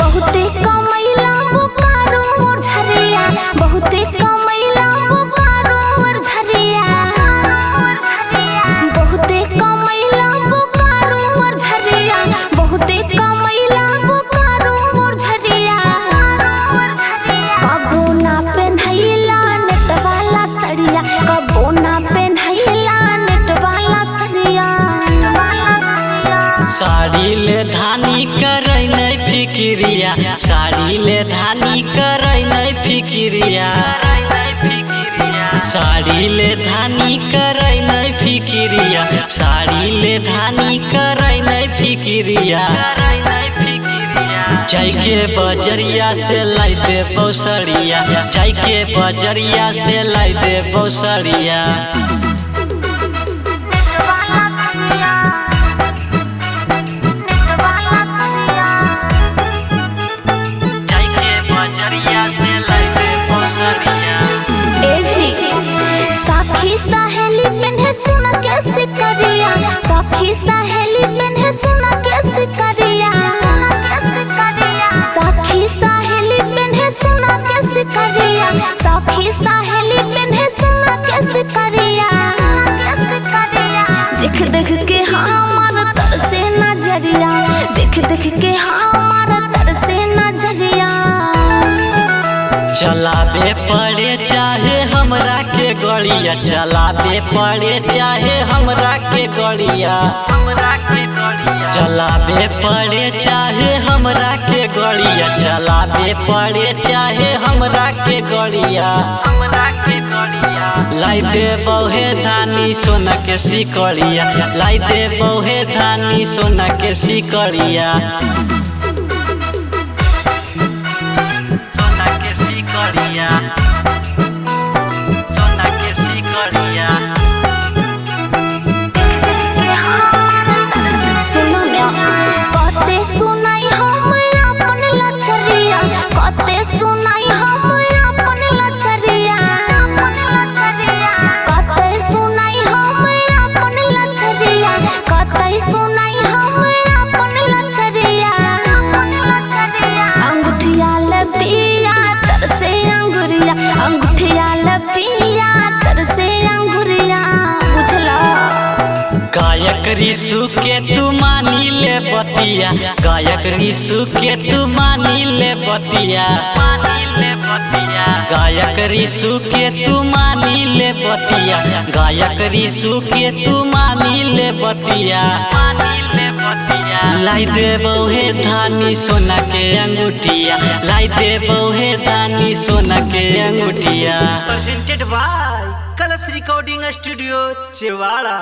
बहुते कमैला बोकारो और झरिया, बहुते कमैला बोकारो और झरिया, बहुते कमैला बोकारो और झरिया, बहुते कमैला बोकारो और झरिया। कबो ना पेन्हैला नेट वाला सड़िया, कबो ना पेन्हैला नेट वाला सड़िया। साड़ी ले धानी करे नहीं फिक्रिया, साड़ी ले धानी करे नहीं फिक्रिया, साड़ी ले धानी करे नहीं फिक्रिया, साड़ी ले धानी करे नहीं फिक्रिया। जाके बजरिया से लाई दे बौसरिया, जाके बजरिया से लाई दे बौसरिया। सखी सहेली पेन्हे सुन के सिकरिया, सखी सहेली पेन्हे सुन के सिकरिया, सखी सहेली पेन्हे सुन के सिकरिया, सखी सहेली पेन्हे सुन के सिकरिया। देख देख के हमार तरसे नजरिया, देख देख के हमार तरसे नजरिया। चलाबे पड़े चाहे हमरा के गड़िया, चलाबे पड़े चाहे हमरा के गड़िया, चलाबे पड़े चाहे हमरा के गड़िया, चलाबे पड़े चाहे हमरा के गड़िया। लाई दे बहुे धानी सोना के सिकड़िया, लाई दे बहुे धानी सोना के सिकड़िया। अंगूठिया लपिया तरसे अंगुरिया बुझला। गायक रिसु के तू मानी ले बतिया, गायक रिसु के तू मानी ले बतिया, गायक रिसु के तू मानी ले बतिया, गायक रिसु के तू मानी ले बतिया। लाई दे बहुे धानी सोना के अंगूठिया, लाई दे बहुे धानी सोना के अंगूठिया। Presented by Colors Recording Studio, Chewala।